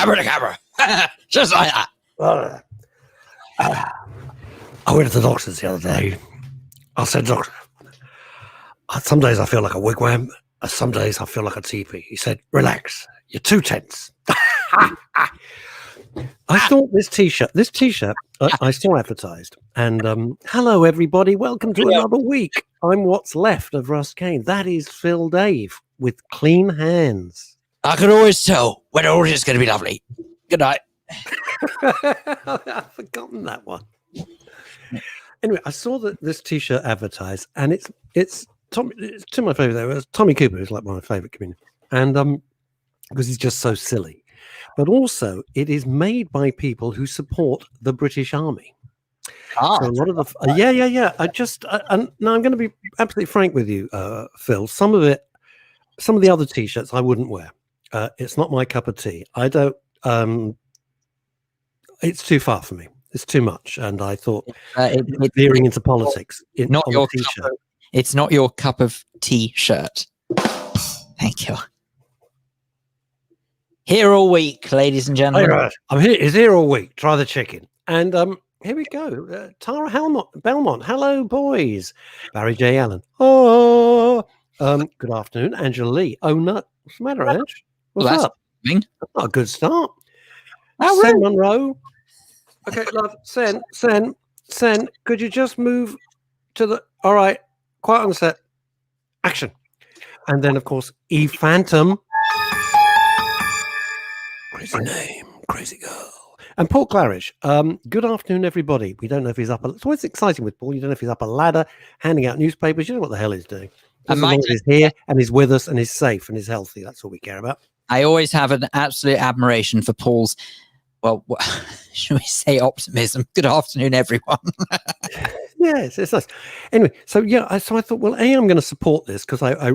abracadabra. Just like that. I went to the doctor's the other day. I said, doctor, some days I feel like a wigwam. Some days I feel like a teepee. He said, relax. You're too tense. I thought this t-shirt, I saw advertised. And hello, everybody. Welcome to another week. I'm what's left of Russ Kane. That is Phil Dave with clean hands. I can always tell when an audience is going to be lovely. Good night. I've forgotten that one. Anyway, I saw this t-shirt advertised, and it's Tommy. It's to my favorite. There was Tommy Cooper, who's like one of my favorite comedians, and because he's just so silly. But also, it is made by people who support the British Army. So a lot of the yeah. And now I'm going to be absolutely frank with you, Phil. Some of the other t-shirts I wouldn't wear. It's not my cup of tea. I don't. It's too far for me. It's too much, and I thought veering into politics. It's not your cup of tea shirt. Thank you. Here all week, ladies and gentlemen. Hey, I'm here. Is here all week. Try the chicken, and here we go. Tara Belmont. Hello, boys. Barry J. Allen. Oh, good afternoon, Angela Lee. Oh no, what's the matter, Ange? What's up? That's not a good start. Sen Monroe. Okay, love. Sen. Could you just move to the? All right, quiet on the set. Action. And then, of course, Eve Phantom. Crazy name, crazy girl. And Paul Claridge. Good afternoon, everybody. We don't know if he's up. It's always exciting with Paul. You don't know if he's up a ladder, handing out newspapers. You don't know what the hell he's doing. As long as he's here and he's with us and he's safe and he's healthy, that's all we care about. I always have an absolute admiration for Paul's, well, should we say optimism? Good afternoon, everyone. Yes, it's nice. Anyway, so I thought, well, I'm going to support this because I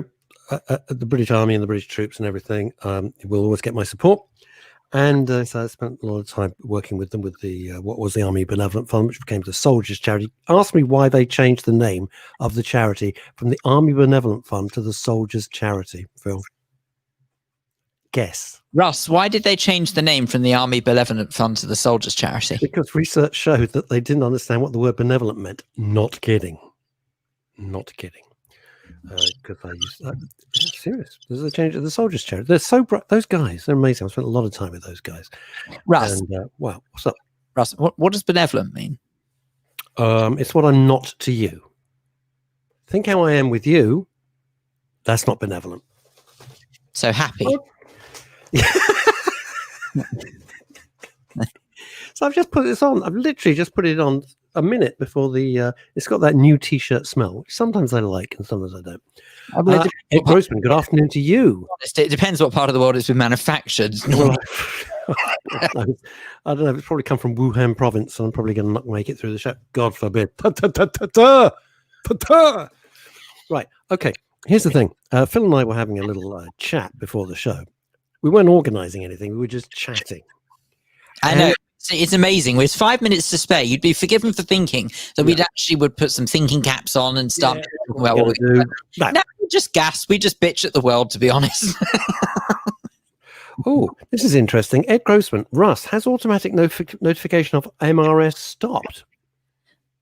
the British Army and the British troops and everything will always get my support. And so I spent a lot of time working with them with the what was the Army Benevolent Fund, which became the Soldiers Charity. Ask me why they changed the name of the charity from the Army Benevolent Fund to the Soldiers Charity, Phil. Guess. Russ, why did they change the name from the Army Benevolent Fund to the Soldiers Charity? Because research showed that they didn't understand what the word benevolent meant. Not kidding. Because I used serious. There's a change of the Soldiers Charity. They're so bright. Those guys, they're amazing. I spent a lot of time with those guys. Russ. And, wow, what's up? Russ, what does benevolent mean? It's what I'm not to you. Think how I am with you. That's not benevolent. So happy. So I've just put this on. I've literally just put it on a minute before the it's got that new t-shirt smell, which sometimes I like and sometimes I don't. Ed Grossman, good afternoon to you. It depends what part of the world it's been manufactured. Well, I don't know. It's probably come from Wuhan province, and I'm probably going to not make it through the show. God forbid. Right. Okay. Here's the thing. Phil and I were having a little chat before the show. We weren't organizing anything. We were just chatting. I know. It's amazing. With 5 minutes to spare, you'd be forgiven for thinking that we'd actually would put some thinking caps on and start talking about what we do. No, we just gas. We just bitch at the world, to be honest. Oh, this is interesting. Ed Grossman, Russ, has automatic notification of MRS stopped?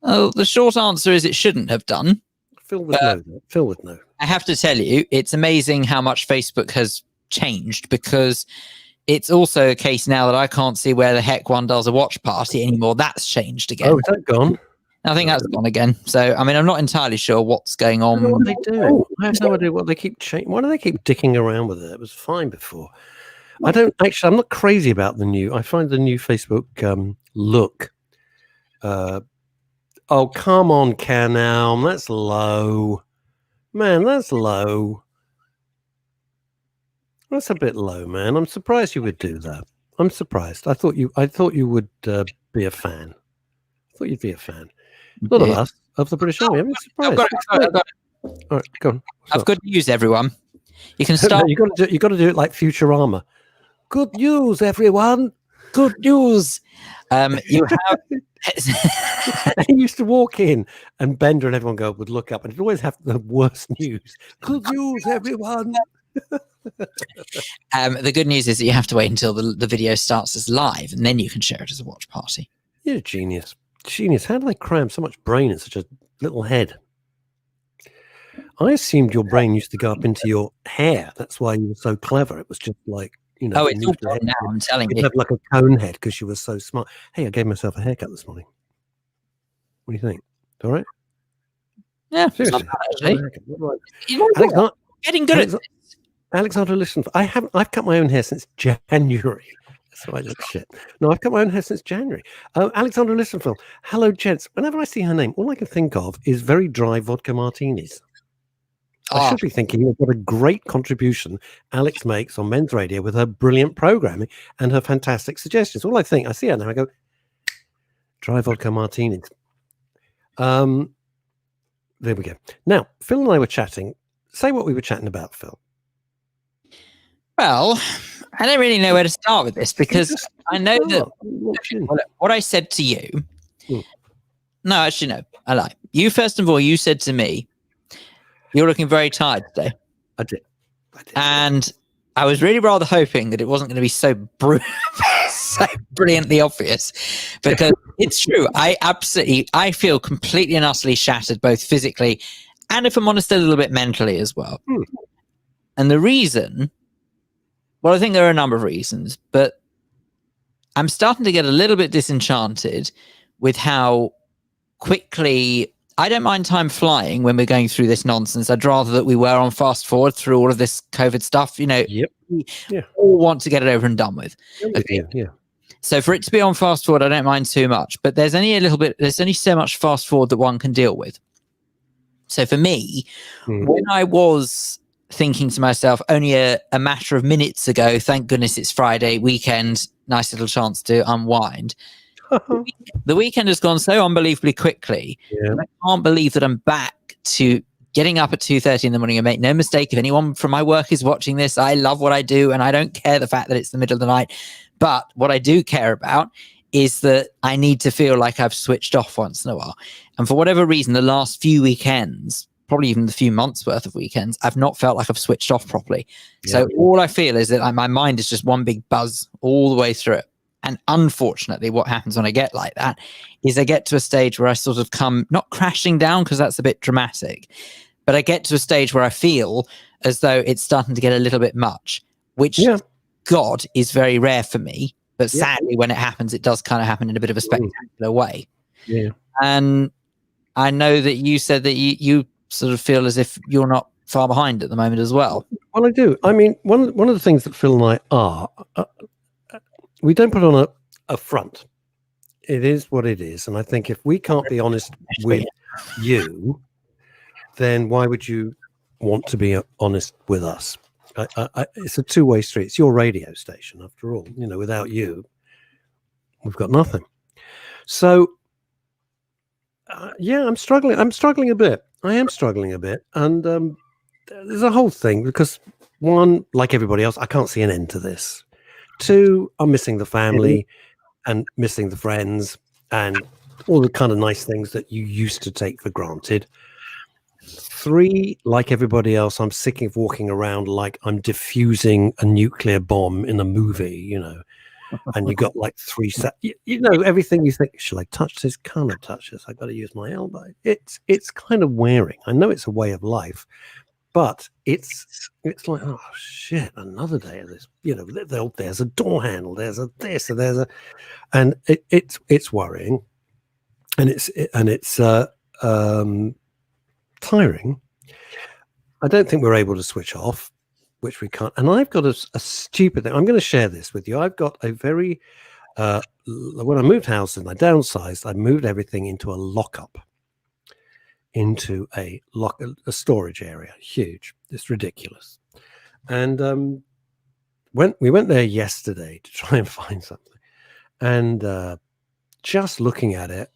Oh, the short answer is it shouldn't have done. Phil would know. Phil would know. I have to tell you, it's amazing how much Facebook has changed, because it's also a case now that I can't see where the heck one does a watch party anymore. That's changed again. Oh, is that gone? I think that's gone again. So, I mean, I'm not entirely sure what's going on. I don't know what they do. I have no idea what they keep changing. Why do they keep dicking around with it? It was fine before. I don't actually. I'm not crazy about the new. I find the new Facebook look. Oh, come on, Canal. That's low. Man, that's low. That's a bit low, man. I'm surprised you would do that. I'm surprised. I thought you would be a fan. I thought you'd be a fan. Not of us, of the British Army. I'm surprised. I've got All right, go on. I've got news, everyone. You can start. You got to do it like Futurama. Good news, everyone. Good news. You have. He used to walk in, and Bender and everyone would look up, and he'd always have the worst news. Good news, everyone. The good news is that you have to wait until the video starts as live, and then you can share it as a watch party. You're a genius. Genius. How do they cram so much brain in such a little head? I assumed your brain used to go up into your hair. That's why you were so clever. It was just like, Oh, it's all gone now, I'm telling you. You'd have like a cone head because you were so smart. Hey, I gave myself a haircut this morning. What do you think? All right? Yeah, seriously. You know getting good at this. Alexander, listen. I've cut my own hair since January. That's why I look shit. No, I've cut my own hair since January. Alexander Listenfeld. Hello, gents. Whenever I see her name, all I can think of is very dry vodka martinis. I should be thinking of what a great contribution Alex makes on Men's Radio with her brilliant programming and her fantastic suggestions. All I think, I see her now, I go, dry vodka martinis. There we go. Now, Phil and I were chatting. Say what we were chatting about, Phil. Well, I don't really know where to start with this because I know that what I said to you. No, actually, no, I lie. You, first of all, you said to me, you're looking very tired today. I did. And I was really rather hoping that it wasn't going to be so brilliantly obvious, because it's true. I feel completely and utterly shattered, both physically and, if I'm honest, a little bit mentally as well. And the reason, well, I think there are a number of reasons, but I'm starting to get a little bit disenchanted with how quickly, I don't mind time flying when we're going through this nonsense. I'd rather that we were on fast forward through all of this COVID stuff. You know, we all want to get it over and done with. Okay. Yeah. So for it to be on fast forward, I don't mind too much, but there's only so much fast forward that one can deal with. So for me, when I was thinking to myself only a matter of minutes ago, thank goodness it's Friday weekend, nice little chance to unwind. The weekend has gone so unbelievably quickly. I can't believe that I'm back to getting up at 2:30 in the morning. And make no mistake, if anyone from my work is watching this, I love what I do and I don't care the fact that it's the middle of the night. But what I do care about is that I need to feel like I've switched off once in a while. And for whatever reason, the last few weekends, probably even the few months worth of weekends, I've not felt like I've switched off properly. So all I feel is that my mind is just one big buzz all the way through it. And unfortunately, what happens when I get like that is I get to a stage where I sort of come, not crashing down because that's a bit dramatic, but I get to a stage where I feel as though it's starting to get a little bit much, which, God, is very rare for me. But sadly, when it happens, it does kind of happen in a bit of a spectacular way. And I know that you said that you sort of feel as if you're not far behind at the moment as well. Well, I do. I mean, one of the things that Phil and I are, we don't put on a front. It is what it is. And I think if we can't be honest with you, then why would you want to be honest with us? It's a two-way street. It's your radio station, after all. You know, without you, we've got nothing. So, I'm struggling. I'm struggling a bit. I am struggling a bit. And there's a whole thing because, one, like everybody else, I can't see an end to this. Two, I'm missing the family and missing the friends and all the kind of nice things that you used to take for granted. Three, like everybody else, I'm sick of walking around like I'm diffusing a nuclear bomb in a movie, you know, and you got like three set, you know, everything you think, should I touch this? Can't I touch this? I got to use my elbow. It's kind of wearing. I know it's a way of life, but it's like, oh shit, another day of this. You know, there's a door handle, there's a this, and there's a, and it's worrying, and it's tiring. I don't think we're able to switch off, which we can't. And I've got a stupid thing. I'm going to share this with you. I've got a very when I moved house and I downsized, I moved everything into a lockup. Into a storage area, huge. It's ridiculous. And we went there yesterday to try and find something, and just looking at it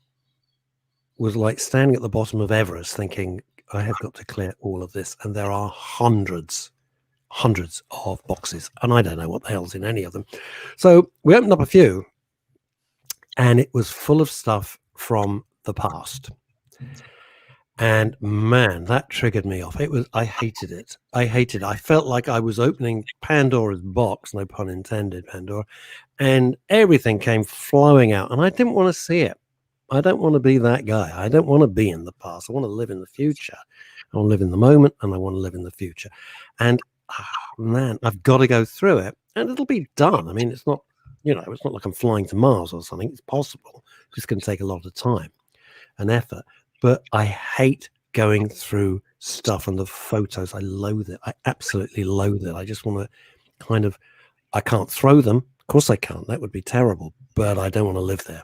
was like standing at the bottom of Everest, thinking I have got to clear all of this, and there are hundreds of boxes, and I don't know what the hell's in any of them. So we opened up a few, and it was full of stuff from the past. And man, that triggered me off. I hated it. I felt like I was opening Pandora's box, no pun intended, Pandora, and everything came flowing out. And I didn't want to see it. I don't want to be that guy. I don't want to be in the past. I want to live in the future. I want to live in the moment, and I want to live in the future. And man, I've got to go through it, and it'll be done. I mean, it's not, it's not like I'm flying to Mars or something. It's possible. It's just going to take a lot of time and effort. But I hate going through stuff and the photos. I loathe it. I absolutely loathe it. I just want to I can't throw them. Of course I can't. That would be terrible. But I don't want to live there.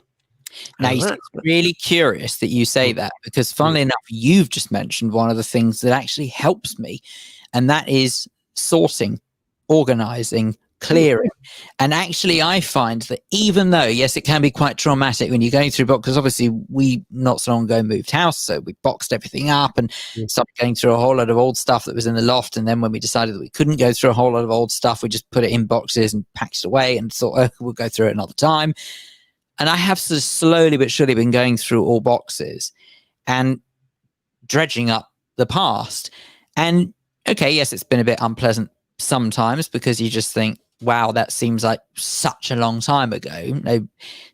Now, it's really curious that you say that, because funnily enough, you've just mentioned one of the things that actually helps me, and that is sorting, organizing, clearing. And actually, I find that even though, yes, it can be quite traumatic when you're going through box, because obviously we not so long ago moved house, so we boxed everything up and started going through a whole lot of old stuff that was in the loft. And then when we decided that we couldn't go through a whole lot of old stuff, we just put it in boxes and packed it away and thought, oh, we'll go through it another time. And I have sort of slowly but surely been going through all boxes and dredging up the past. And okay, yes, it's been a bit unpleasant sometimes, because you just think, wow, that seems like such a long time ago.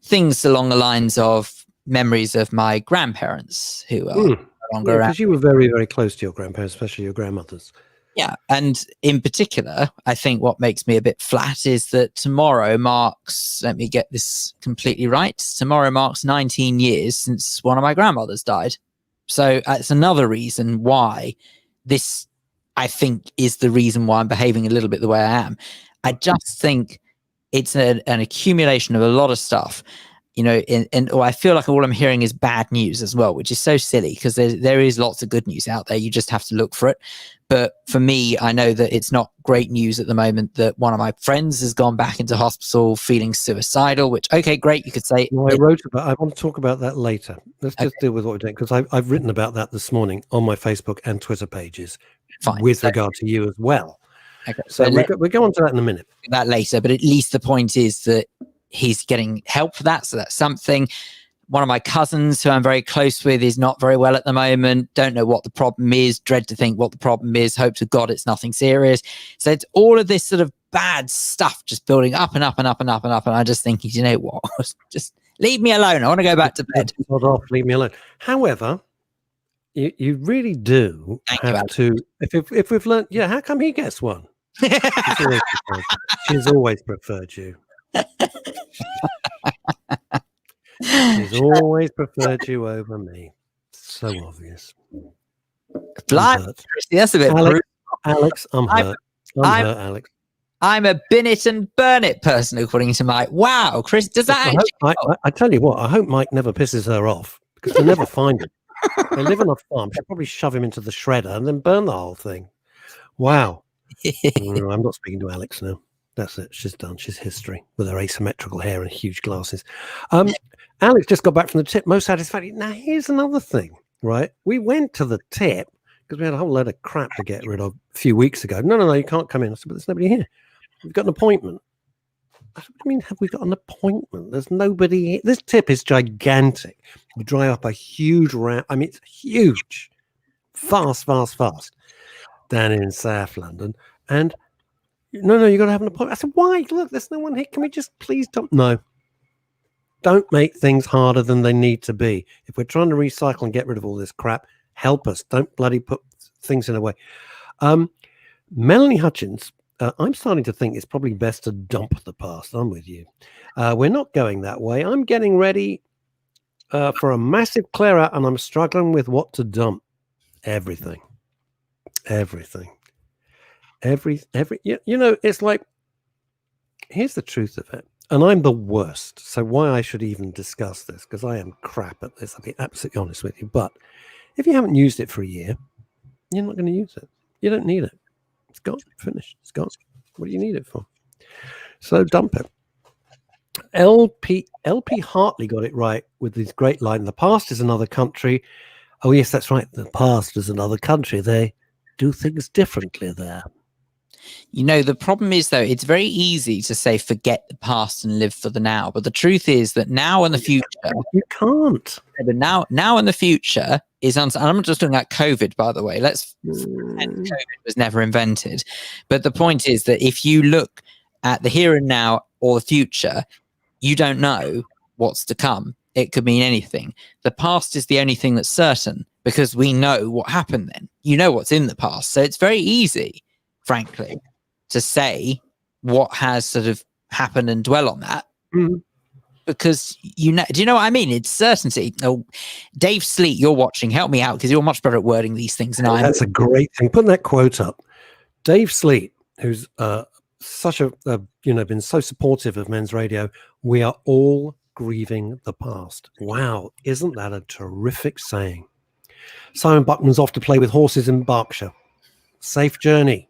Things along the lines of memories of my grandparents who are no longer around. Because you were very, very close to your grandparents, especially your grandmothers. Yeah. And in particular, I think what makes me a bit flat is that tomorrow marks, let me get this completely right, tomorrow marks 19 years since one of my grandmothers died. So that's another reason why this, I think, is the reason why I'm behaving a little bit the way I am. I just think it's an accumulation of a lot of stuff, and I feel like all I'm hearing is bad news as well, which is so silly, because there is lots of good news out there. You just have to look for it. But for me, I know that it's not great news at the moment that one of my friends has gone back into hospital feeling suicidal, which, okay, great. You could say. Well, I want to talk about that later. Let's just deal with what we're doing, because I've written about that this morning on my Facebook and Twitter pages. Fine. With regard to you as well. Okay. So we'll go on to that in a minute. That later, but at least the point is that he's getting help for that. So that's something. One of my cousins who I'm very close with is not very well at the moment. Don't know what the problem is. Dread to think what the problem is. Hope to God it's nothing serious. So it's all of this sort of bad stuff just building up and up and up and up and up. And I'm just thinking, you know what? Just leave me alone. I want to go back to bed. Leave me alone. However, you really do have to. If we've learned, how come he gets one? She's always preferred you. She's always preferred you over me. So obvious. That's a bit Alex, I'm hurt. I'm hurt, Alex. I'm a bin it and burn it person, according to Mike. Wow, Chris, does that I tell you what, I hope Mike never pisses her off, because they'll never find him. They live on a farm. They'll probably shove him into the shredder and then burn the whole thing. Wow. No, I'm not speaking to Alex now. That's it. She's done. She's history with her asymmetrical hair and huge glasses. Alex just got back from the tip. Most satisfactory. Now, here's another thing, right? We went to the tip because we had a whole load of crap to get rid of a few weeks ago. No, you can't come in. I said, but there's nobody here. We've got an appointment. I said, what do you mean, have we got an appointment? There's nobody here. This tip is gigantic. We drive up a huge ramp. I mean, it's huge. Fast. Down in South London. And no, you got to have an appointment. I said, why? Look, there's no one here. Can we just please don't? No. Don't make things harder than they need to be. If we're trying to recycle and get rid of all this crap, help us. Don't bloody put things in a way. Melanie Hutchins, I'm starting to think it's probably best to dump the past. I'm with you. We're not going that way. I'm getting ready for a massive clear out, and I'm struggling with what to dump. Everything. It's like, here's the truth of it. And I'm the worst. So why I should even discuss this, because I am crap at this. I'll be absolutely honest with you. But if you haven't used it for a year, you're not going to use it. You don't need it. It's gone. Finished. It's gone. What do you need it for? So dump it. LP Hartley got it right with his great line. The past is another country. Oh, yes, that's right. The past is another country. They do things differently there. The problem is, though, it's very easy to say forget the past and live for the now. But the truth is that now and the future, you can't. But now and the future is and I'm not just talking about COVID, by the way. Let's pretend COVID was never invented. But the point is that if you look at the here and now or the future, you don't know what's to come. It could mean anything. The past is the only thing that's certain because we know what happened then. You know what's in the past. So it's very easy, frankly, to say what has sort of happened and dwell on that. Because do you know what I mean? It's certainty. Oh, Dave Sleet, you're watching. Help me out because you're much better at wording these things than I am. That's a great thing. Put that quote up. Dave Sleet, who's such a been so supportive of men's radio. We are all grieving the past. Wow, isn't that a terrific saying? Simon Buckman's off to play with horses in Berkshire. Safe journey.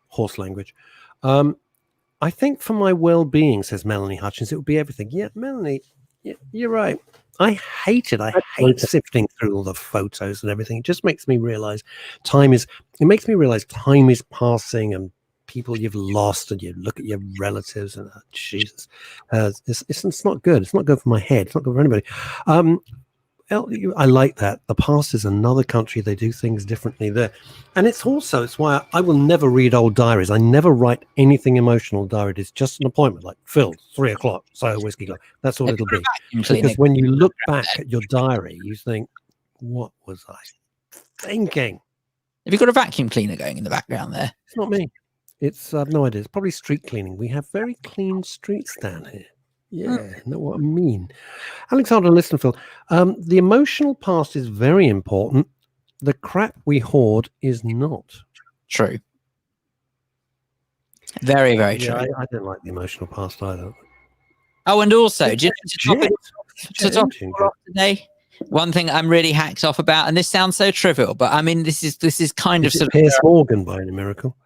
Horse language. I think for my well-being, says Melanie Hutchins, it would be everything. Yeah, Melanie, you're right. I hate it. I hate sifting through all the photos and everything. It just makes me realize time is passing and people you've lost, and you look at your relatives and Jesus, it's not good. It's not good for my head. It's not good for anybody. I like that. The past is another country. They do things differently there. And it's why I will never read old diaries. I never write anything emotional diary. It's just an appointment, like Phil, 3 o'clock, say a whiskey glass. That's all it'll be. Because when you look back at your diary, you think, what was I thinking? Have you got a vacuum cleaner going in the background there? It's not me. It's I've no idea. It's probably street cleaning. We have very clean streets down here. Yeah, know what I mean. Alexander Listenfield, the emotional past is very important. The crap we hoard is not. True. Very, very true. Yeah, I don't like the emotional past either. Oh, and also, to top off today, one thing I'm really hacked off about, and this sounds so trivial, but I mean, this is kind of sort Piers Morgan by any miracle?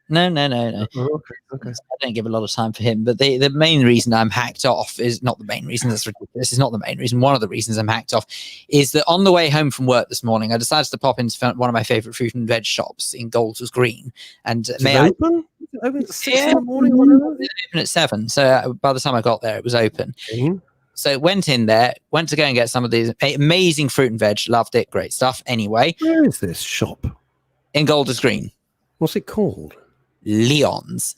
No. Oh, okay. I don't give a lot of time for him, but the main reason I'm hacked off is not the main reason. That's ridiculous. This is not the main reason. One of the reasons I'm hacked off is that on the way home from work this morning, I decided to pop into one of my favorite fruit and veg shops in Golders Green. And open? Open at 6 in the morning? It's open at 7. So by the time I got there, it was open. So went in there, went to go and get some of these amazing fruit and veg. Loved it. Great stuff. Anyway. Where is this shop? In Golders Green. What's it called? Leon's.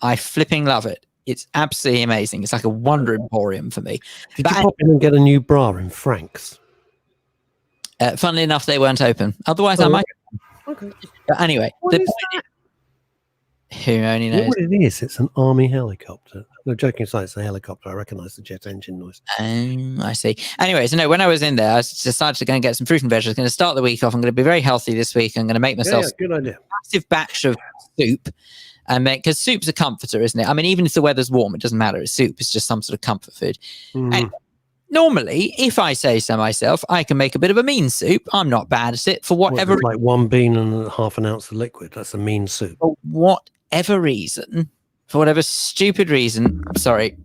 I flipping love it. It's absolutely amazing. It's like a wonder emporium for me. Did you pop in and get a new bra in Frank's? Funnily enough, they weren't open. Otherwise, I might. Okay. But anyway, who only knows? What it is? It's an army helicopter. No, joking aside, it's a helicopter. I recognise the jet engine noise. I see. Anyway, so no, when I was in there, I decided to go and get some fruit and veg. I was going to start the week off. I'm going to be very healthy this week. I'm going to make myself good idea. A massive batch of soup, and because soup's a comforter, isn't it? I mean, even if the weather's warm, it doesn't matter. It's soup. It's just some sort of comfort food. Anyway, normally, if I say so myself, I can make a bit of a mean soup. I'm not bad at it for whatever. Like 1 bean and half an ounce of liquid. That's a mean soup. For whatever reason, for whatever stupid reason, sorry,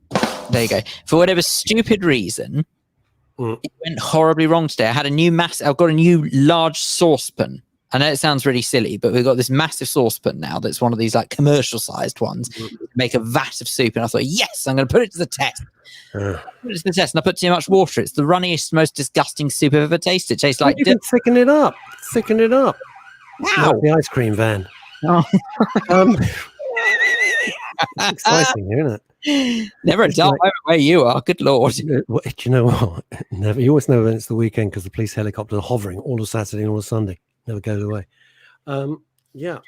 there you go. For whatever stupid reason, it went horribly wrong today. I've got a new large saucepan. I know it sounds really silly, but we've got this massive saucepan now that's one of these like commercial sized ones. Make a vat of soup, and I thought, yes, I'm going to put it to the test. Put it to the test, and I put too much water. It's the runniest, most disgusting soup I've ever tasted. It tastes like. You can thicken it up. Wow. Like the ice cream van. Oh. It's exciting, isn't it? Never a dull moment where you are. Good Lord. Do you know what? Never. You always know when it's the weekend because the police helicopters are hovering all of Saturday and all of Sunday. Never goes away.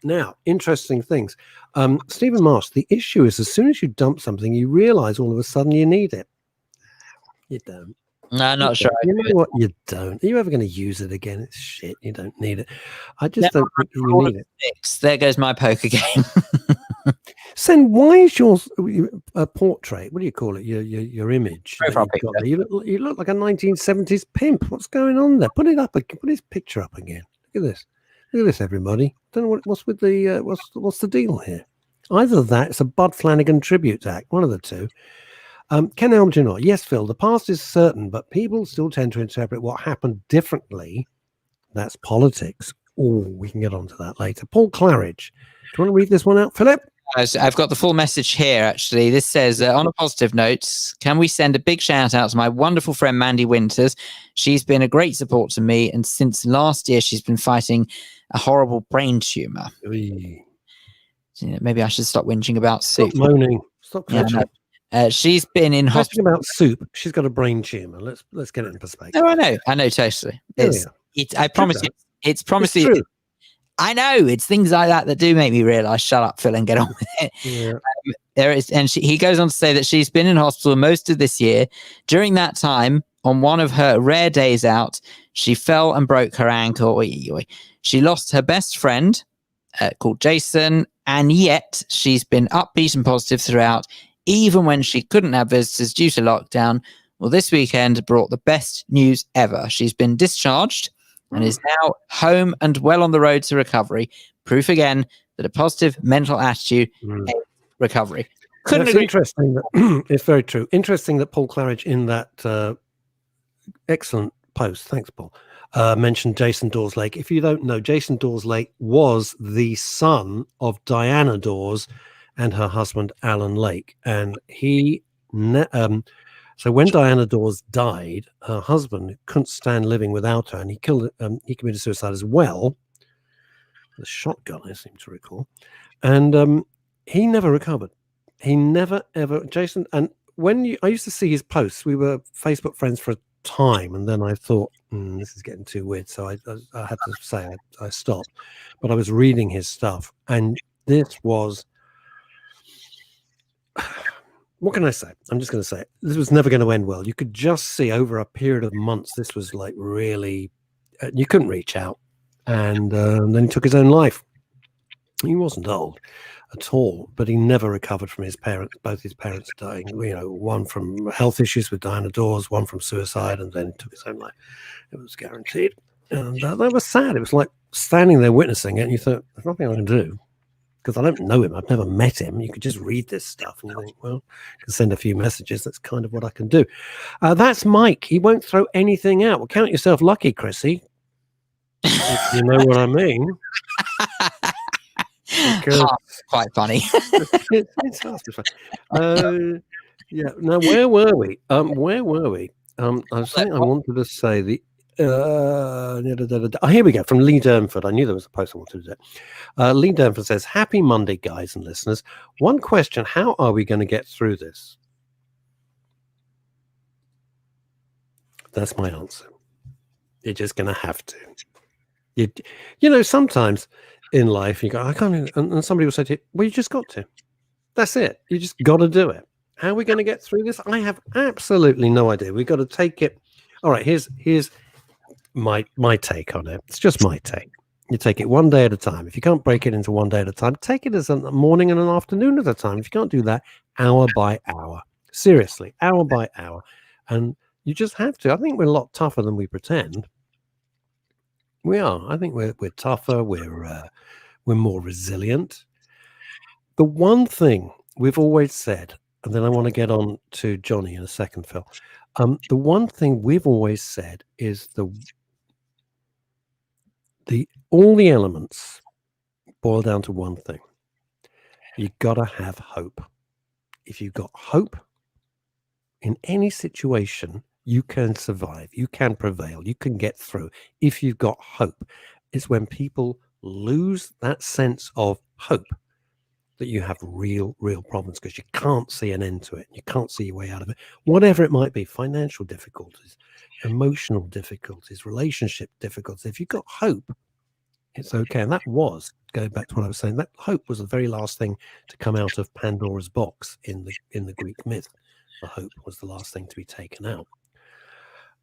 Now, interesting things. Stephen Marsh, the issue is as soon as you dump something, you realise all of a sudden you need it. You don't. No, I'm not sure. You know what? You don't. Are you ever going to use it again? It's shit. You don't need it. I just don't think you need it. There goes my poker game. Sen, why is your portrait? What do you call it? Your image. You look like a 1970s pimp. What's going on there? Put it up. Put his picture up again. Look at this. Look at this, everybody. Don't know what's with the what's the deal here. Either that, it's a Bud Flanagan tribute act. One of the two. Ken Elmginor, yes, Phil, the past is certain, but people still tend to interpret what happened differently. That's politics. Oh, we can get onto that later. Paul Claridge. Do you want to read this one out, Philip? I've got the full message here, actually. This says, on a positive note, can we send a big shout out to my wonderful friend Mandy Winters? She's been a great support to me, and since last year, she's been fighting a horrible brain tumor. Maybe I should stop whinging about soup. Stop moaning. Stop clutching. She's been in hospital about soup. She's got a brain tumor. Let's get it in perspective. Oh, I know totally. I promise you, it's promising. True. I know it's things like that do make me realize. Shut up, Phil, and get on with it. Yeah. He goes on to say that she's been in hospital most of this year. During that time, on one of her rare days out, she fell and broke her ankle. She lost her best friend, called Jason, and yet she's been upbeat and positive throughout, even when she couldn't have visitors due to lockdown. Well, this weekend brought the best news ever. She's been discharged and is now home and well on the road to recovery. Proof again that a positive mental attitude aids recovery. It's interesting. It's very true. Interesting that Paul Claridge in that excellent post, thanks, Paul, mentioned Jason Dawes Lake. If you don't know, Jason Dawes Lake was the son of Diana Dawes and her husband Alan Lake, and so when Diana Dawes died, her husband couldn't stand living without her, and he committed suicide as well. The shotgun, I seem to recall, and he never recovered. He never ever. Jason, and I used to see his posts. We were Facebook friends for a time, and then I thought this is getting too weird, so I had to say I stopped. But I was reading his stuff, and this was. What can I say? I'm just going to say it. This was never going to end well. You could just see over a period of months, this was like really, you couldn't reach out. And then he took his own life. He wasn't old at all, but he never recovered from his parents. Both his parents dying, one from health issues with Diana Dawes, one from suicide, and then took his own life. It was guaranteed. And that was sad. It was like standing there witnessing it, and you thought, there's nothing I can do. Because I don't know him, I've never met him. You could just read this stuff and you think, well, I can send a few messages. That's kind of what I can do. That's Mike. He won't throw anything out. Well, count yourself lucky, Chrissy. If you know what I mean. Quite funny. it's fun. Yeah. Now, where were we? I was saying I wanted to say the. Here we go, from Lee Durnford. I knew there was a post I wanted to do. Lee Durnford says, happy Monday, guys and listeners. One question, how are we going to get through this? That's my answer. You're just going to have to. Sometimes in life, you go, I can't, and somebody will say to you, well, you just got to. That's it. You just got to do it. How are we going to get through this? I have absolutely no idea. We've got to take it. All right, here's my take on it. It's just my take. You take it one day at a time. If you can't break it into one day at a time, take it as a morning and an afternoon at a time. If you can't do that, hour by hour. Seriously, hour by hour. And you just have to. I think we're a lot tougher than we pretend. We are. I think we're tougher. We're more resilient. The one thing we've always said, and then I want to get on to Johnny in a second, Phil. The one thing we've always said is all the elements boil down to one thing. You gotta have hope. If you've got hope in any situation, you can survive, you can prevail, you can get through. If you've got hope, it's when people lose that sense of hope that you have real problems, because you can't see an end to it. You can't see your way out of it. Whatever it might be, financial difficulties, emotional difficulties, relationship difficulties. If you've got hope, it's okay. And that was, going back to what I was saying, that hope was the very last thing to come out of Pandora's box in the Greek myth. The hope was the last thing to be taken out.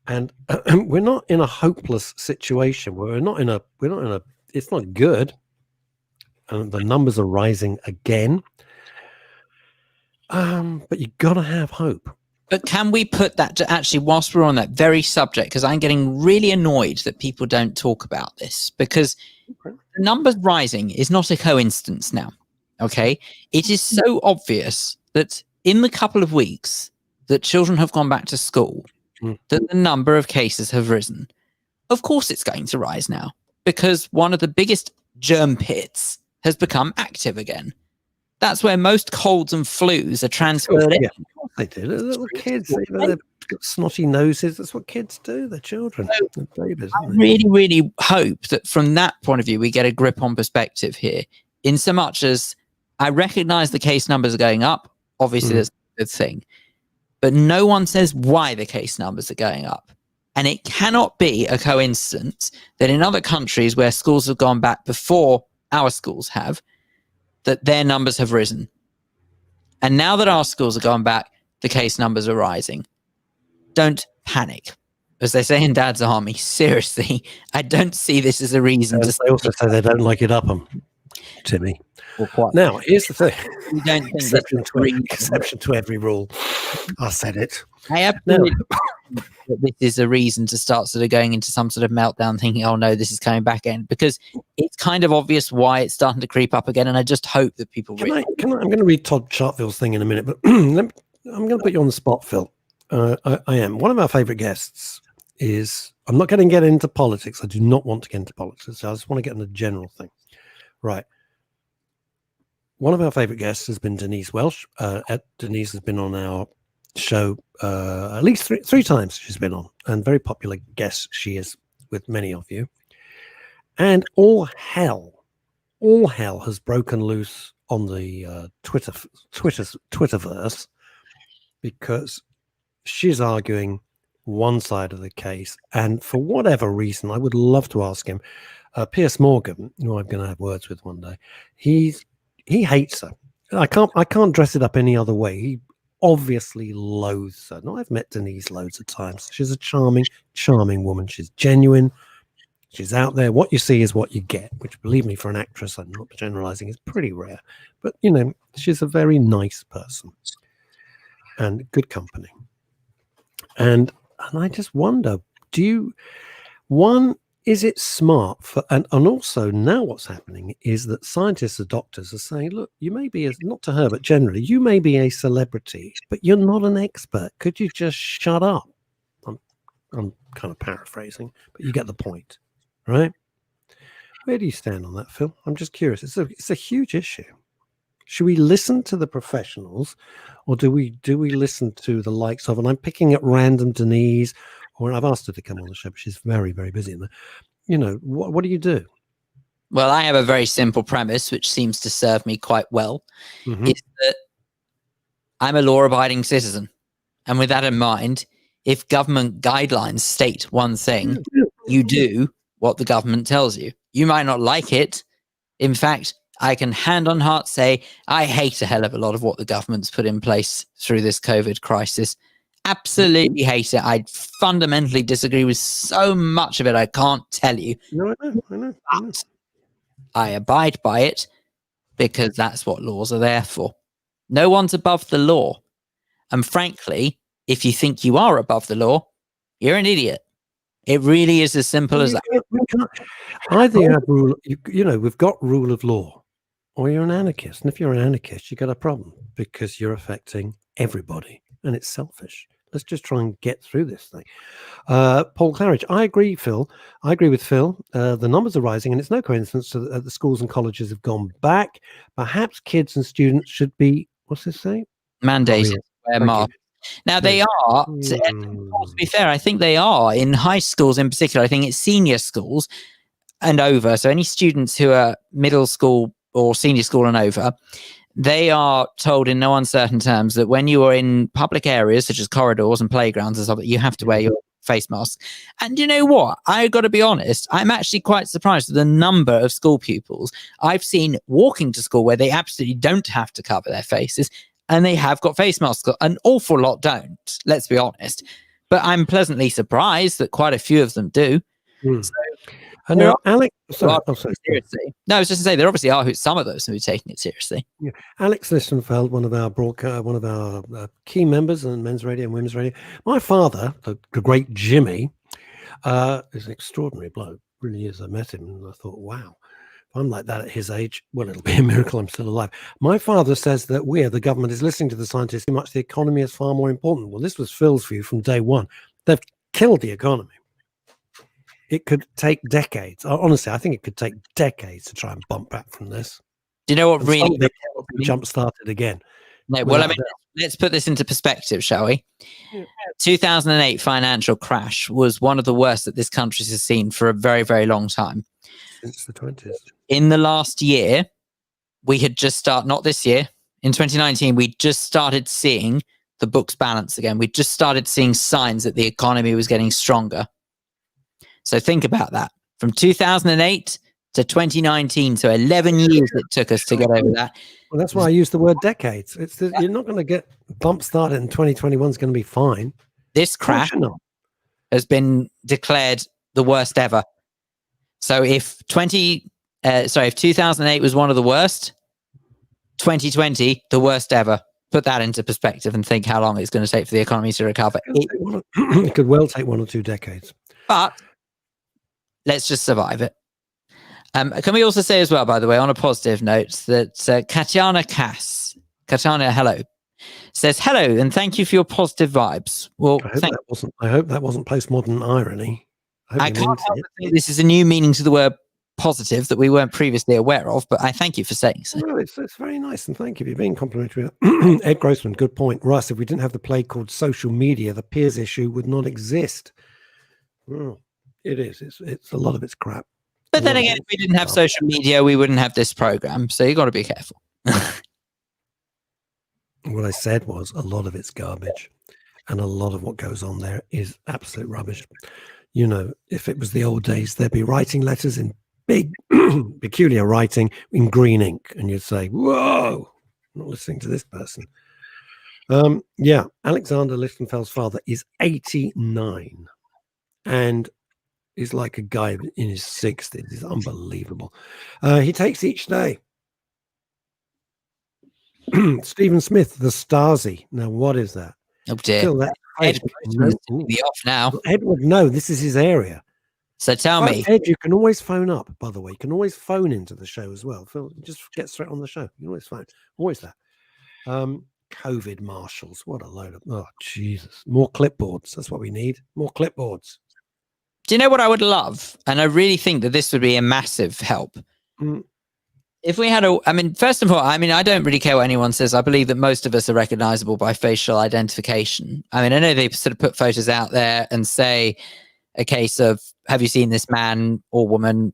And we're not in a hopeless situation. We're not in a, it's not good. The numbers are rising again. But you got to have hope. But can we put that to actually, whilst we're on that very subject, because I'm getting really annoyed that people don't talk about this, because the numbers rising is not a coincidence now. Okay. It is so obvious that in the couple of weeks that children have gone back to school, that the number of cases have risen. Of course it's going to rise now. because one of the biggest germ pits has become active again. That's where most colds and flus are transferred in. Yeah, they do. The little kids, they've got snotty noses. That's what kids do. They're children. They're babies. I really, really hope that from that point of view, we get a grip on perspective here, in so much as I recognize the case numbers are going up. Obviously, that's a good thing. But no one says why the case numbers are going up. And it cannot be a coincidence that in other countries where schools have gone back before our schools have, that their numbers have risen. And now that our schools are going back, the case numbers are rising. Don't panic. As they say in Dad's Army, seriously, I don't see this as a reason to... They also say they don't like it up them, Timmy. Now, here's the thing. You don't think exception to every rule. I said it. I absolutely think that this is a reason to start sort of going into some sort of meltdown, thinking, oh no, this is coming back in, because it's kind of obvious why it's starting to creep up again, and I just hope that people... I'm going to read Todd Chartfield's thing in a minute, but I'm going to put you on the spot, Phil. I am. One of our favourite guests is... I'm not going to get into politics. I do not want to get into politics. I just want to get into the general thing. Right. One of our favourite guests has been Denise Welsh. Denise has been on our show at least three times she's been on, and very popular guest she is with many of you. And all hell has broken loose on the Twitterverse, because she's arguing one side of the case, and for whatever reason, I would love to ask him. Piers Morgan, who I'm going to have words with one day, he hates her. I can't dress it up any other way. He obviously loathes her. Now, I've met Denise loads of times. She's a charming woman. She's genuine. She's out there. What you see is what you get, which, believe me, for an actress, I'm not generalizing, is pretty rare. But, you know, she's a very nice person and good company. And I just wonder, is it smart for, and also now what's happening is that scientists and doctors are saying, look, you may be, not to her, but generally, you may be a celebrity, but you're not an expert. Could you just shut up? I'm kind of paraphrasing, but you get the point, right? Where do you stand on that, Phil? I'm just curious. It's a huge issue. Should we listen to the professionals, or do we listen to the likes of, and I'm picking at random Denise, or I've asked her to come on the show, but she's very, very busy in there. You know, what do you do? Well, I have a very simple premise, which seems to serve me quite well. It's that I'm a law-abiding citizen. And with that in mind, if government guidelines state one thing, you do what the government tells you. You might not like it. In fact, I can hand on heart say I hate a hell of a lot of what the government's put in place through this COVID crisis. Absolutely hate it. I fundamentally disagree with so much of it. I can't tell you. No, I know. But I abide by it because that's what laws are there for. No one's above the law. And frankly, if you think you are above the law, you're an idiot. It really is as simple as that. Either you have rule, we've got rule of law, or you're an anarchist. And if you're an anarchist, you've got a problem because you're affecting everybody, and it's selfish. Let's just try and get through this thing. Paul Claridge, I agree, Phil. I agree with Phil. The numbers are rising, and it's no coincidence that the schools and colleges have gone back. Perhaps kids and students should be, what's this say? Mandated to wear masks. Now, they are, to be fair, I think they are in high schools in particular. I think it's senior schools and over. So any students who are middle school or senior school and over, they are told in no uncertain terms that when you are in public areas such as corridors and playgrounds and stuff, you have to wear your face mask. And you know what? I got to be honest, I'm actually quite surprised at the number of school pupils I've seen walking to school where they absolutely don't have to cover their faces, and they have got face masks. An awful lot don't, let's be honest. But I'm pleasantly surprised that quite a few of them do. So, and now, Alex, seriously. No, I was just to say there obviously are some of those who are taking it seriously. Yeah. Alex Listenfeld, one of our key members in Men's Radio and Women's Radio. My father, the great Jimmy, is an extraordinary bloke. Really is. I met him and I thought, wow, if I'm like that at his age, well, it'll be a miracle I'm still alive. My father says that the government is listening to the scientists too much. The economy is far more important. Well, this was Phil's view from day one. They've killed the economy. it could take decades. Honestly, I think it could take decades to try and bump back from this. Do you know what really jump started again? No, well, I mean, let's put this into perspective, shall we? Yeah. 2008 financial crash was one of the worst that this country has seen for a very, very long time. Since the 20s. In the last year, we had just started, not this year, in 2019, we just started seeing the books balance again. We just started seeing signs that the economy was getting stronger. So think about that. From 2008 to 2019, so 11 years it took us to get over that. Well, that's why I use the word decades. You're not going to get bump started in 2021 is going to be fine. This crash has been declared the worst ever. So if 2008 was one of the worst, 2020 the worst ever. Put that into perspective and think how long it's going to take for the economy to recover. It could well take 1 or 2 decades. But let's just survive it. Can we also say as well, by the way, on a positive note, that Katana, hello, says hello and thank you for your positive vibes. Well, I hope that wasn't postmodern irony. I can't help but think this is a new meaning to the word positive that we weren't previously aware of, but I thank you for saying so. No, it's very nice, and thank you for being complimentary. Ed Grossman, good point. Russ, if we didn't have the plague called social media, the peers issue would not exist. Well, it is. It's a lot of it's crap. But then again, if we didn't have social media, we wouldn't have this program. So you got to be careful. What I said was a lot of it's garbage, and a lot of what goes on there is absolute rubbish. You know, if it was the old days, they'd be writing letters in big, peculiar writing in green ink, and you'd say, "Whoa, I'm not listening to this person." Yeah, Alexander Lichtenfeld's father is 89, and he's like a guy in his 60s. He's unbelievable. He takes each day. Stephen Smith, the Stasi. Now, what is that? Oh dear. Ed would be off now. Ed would know. This is his area. So tell me. Ed, you can always phone up, by the way. You can always phone into the show as well. Phil, just get straight on the show. You can always phone. Always that. COVID marshals. What a load of... Oh, Jesus. More clipboards. That's what we need. More clipboards. Do you know what I would love? And I really think that this would be a massive help. If we had first of all, I don't really care what anyone says. I believe that most of us are recognizable by facial identification. I know they sort of put photos out there and say a case of, have you seen this man or woman,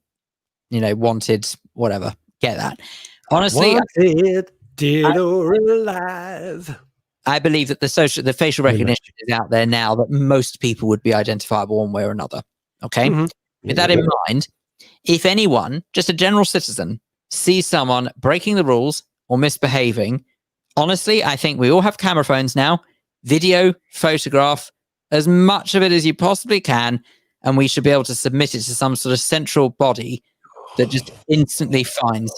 wanted, whatever. Get that. Honestly, wanted, dead or alive. I believe that the facial recognition is out there now that most people would be identifiable one way or another. Okay. With that in mind, if anyone, just a general citizen, sees someone breaking the rules or misbehaving, honestly, I think we all have camera phones now. Video, photograph, as much of it as you possibly can, and we should be able to submit it to some sort of central body that just instantly finds.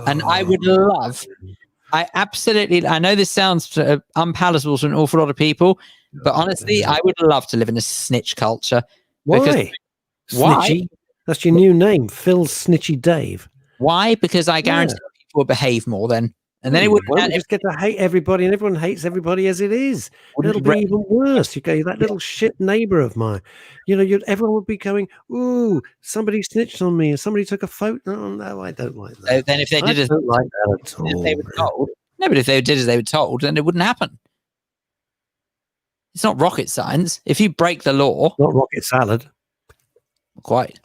And I would love... I know this sounds unpalatable to an awful lot of people, but honestly, I would love to live in a snitch culture. Why? Snitchy? That's your new name, Phil Snitchy Dave. Why? Because I guarantee people will behave more then. And then it would just get to hate everybody, and everyone hates everybody as it is. It'll be even worse. You go, that little shit neighbor of mine. Everyone would be going, "Ooh, somebody snitched on me, and somebody took a photo." No, I don't like that. So then, if they did as don't like that at all, they were told, but if they did as they were told, then it wouldn't happen. It's not rocket science. If you break the law, not rocket salad. Quite.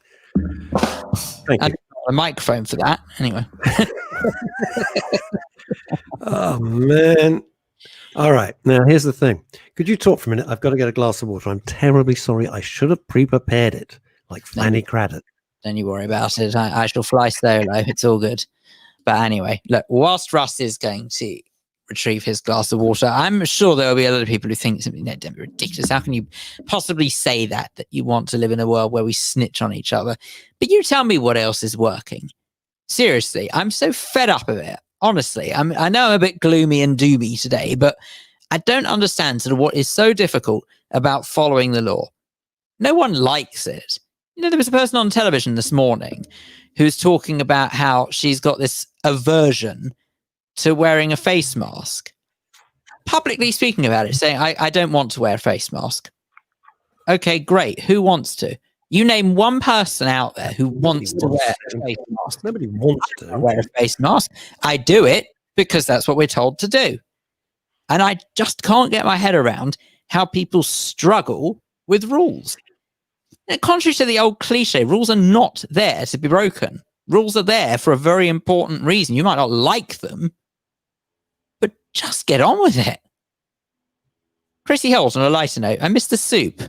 Thank you. A microphone for that, anyway. Oh man! All right, now here's the thing. Could you talk for a minute? I've got to get a glass of water. I'm terribly sorry. I should have pre-prepared it, like Fanny Craddock. Don't you worry about it. I shall fly solo. It's all good. But anyway, look. Whilst Russ is going to retrieve his glass of water, I'm sure there will be a lot of people who think something that don't be ridiculous. How can you possibly say that you want to live in a world where we snitch on each other? But you tell me what else is working. Seriously, I'm so fed up of it. Honestly, I know I'm a bit gloomy and doomy today, but I don't understand sort of what is so difficult about following the law. No one likes it. There was a person on television this morning who's talking about how she's got this aversion to wearing a face mask. Publicly speaking about it, saying, I don't want to wear a face mask. Okay, great. Who wants to? You name one person out there who wants to wear a face mask. Nobody wants to wear a face mask. I do it because that's what we're told to do. And I just can't get my head around how people struggle with rules. Contrary to the old cliche, rules are not there to be broken. Rules are there for a very important reason. You might not like them, but just get on with it. Chrissy Holt, on a lighter note, I missed the soup.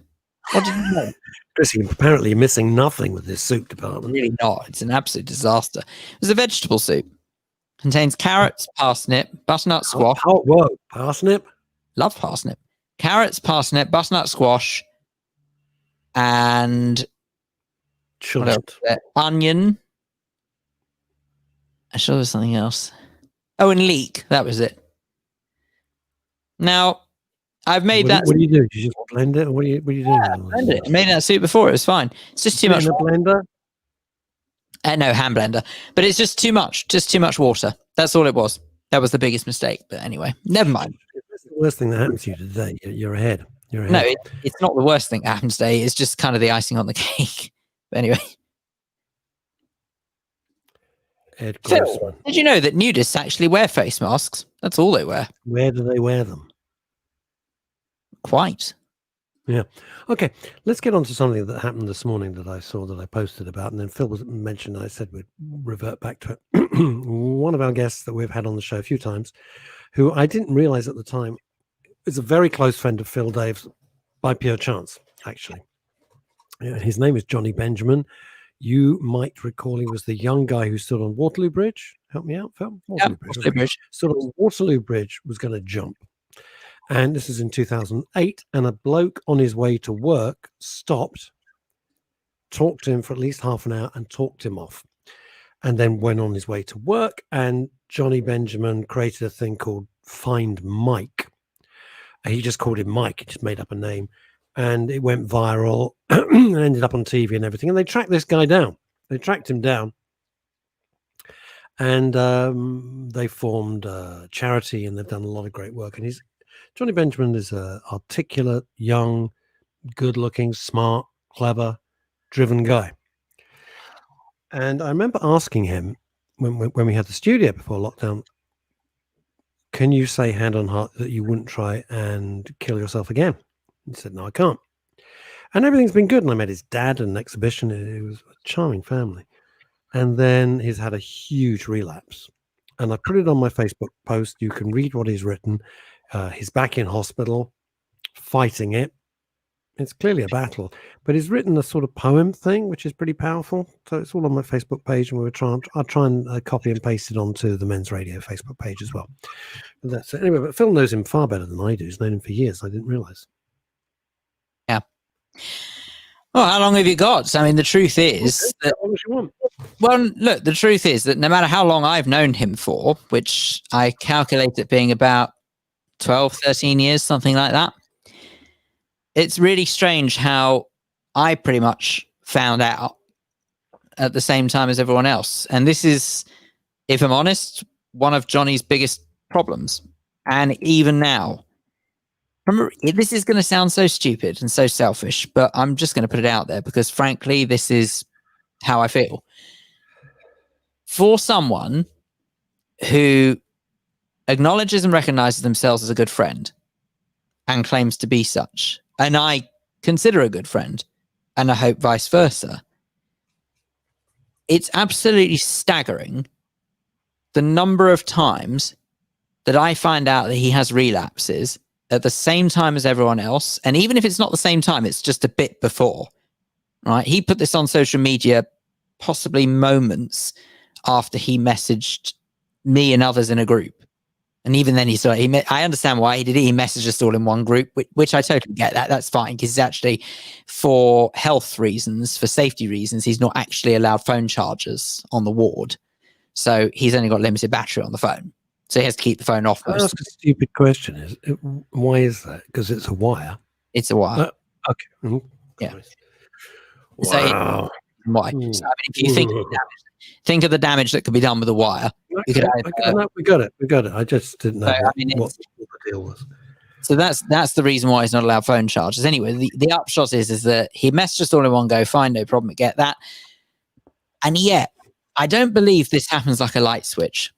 What did you know? Chrissy, apparently missing nothing with this soup department. Really not. It's an absolute disaster. It was a vegetable soup. Contains carrots, parsnip, butternut squash. Oh, whoa, parsnip? Love parsnip. Carrots, parsnip, butternut squash, and onion. I'm sure there was something else. Oh, and leek. That was it. Now, I've made that. What do you do? Do you just blend it? Or what do you do? Yeah, blend it. I made that soup before. It was fine. It's just too much. In a blender? No, hand blender. But it's just too much. Just too much water. That's all it was. That was the biggest mistake. But anyway, never mind. That's the worst thing that happened to you today. You're ahead. You're ahead. No, it's not the worst thing that happened today. It's just kind of the icing on the cake. But anyway. Phil, did you know that nudists actually wear face masks? That's all they wear. Where do they wear them? Quite. Yeah. Okay. Let's get on to something that happened this morning that I saw that I posted about. And then Phil was mentioned. I said we'd revert back to it. One of our guests that we've had on the show a few times, who I didn't realize at the time is a very close friend of Phil Dave's by pure chance, actually. Yeah, his name is Johnny Benjamin. You might recall he was the young guy who stood on Waterloo Bridge. Help me out, Phil. Waterloo Bridge. Stood on Waterloo Bridge, was going to jump. And this is in 2008, and a bloke on his way to work stopped, talked to him for at least half an hour and talked him off, and then went on his way to work. And Johnny Benjamin created a thing called Find Mike. He just called him Mike. He just made up a name, and it went viral and ended up on TV and everything. And they tracked this guy down. They tracked him down. And they formed a charity, and they've done a lot of great work. And Johnny Benjamin is an articulate, young, good-looking, smart, clever, driven guy. And I remember asking him when we had the studio before lockdown, can you say hand on heart that you wouldn't try and kill yourself again? He said, no, I can't. And everything's been good. And I met his dad at an exhibition. It was a charming family. And then he's had a huge relapse. And I put it on my Facebook post. You can read what he's written. He's back in hospital, fighting it. It's clearly a battle, but he's written a sort of poem thing, which is pretty powerful. So it's all on my Facebook page, and I'll try and copy and paste it onto the Men's Radio Facebook page as well. But that's it. Anyway, but Phil knows him far better than I do. He's known him for years. I didn't realize. Yeah. Well, how long have you got? I mean, the truth is that, how long as you want. Well, look, the truth is that no matter how long I've known him for, which I calculate it being about 12, 13 years, something like that. It's really strange how I pretty much found out at the same time as everyone else. And this is, if I'm honest, one of Johnny's biggest problems. And even now, this is going to sound so stupid and so selfish, but I'm just going to put it out there because frankly, this is how I feel. For someone who acknowledges and recognizes themselves as a good friend and claims to be such, and I consider a good friend, and I hope vice versa, it's absolutely staggering the number of times that I find out that he has relapses at the same time as everyone else. And even if it's not the same time, it's just a bit before, right? He put this on social media possibly moments after he messaged me and others in a group. And even then, I understand why he did it. He messaged us all in one group, which I totally get that. That's fine because it's actually for health reasons, for safety reasons. He's not actually allowed phone chargers on the ward. So he's only got limited battery on the phone. So he has to keep the phone off. I ask a stupid question. Why is that? Because it's a wire. It's a wire. Okay. Mm-hmm. Yeah. Wow. So why? So, I mean, if you think of the damage that could be done with a wire. We got it. I just didn't know what the deal was. So that's the reason why he's not allowed phone charges. Anyway, the upshot is that he messaged us all in one go. Fine, no problem. Get that. And yet, I don't believe this happens like a light switch.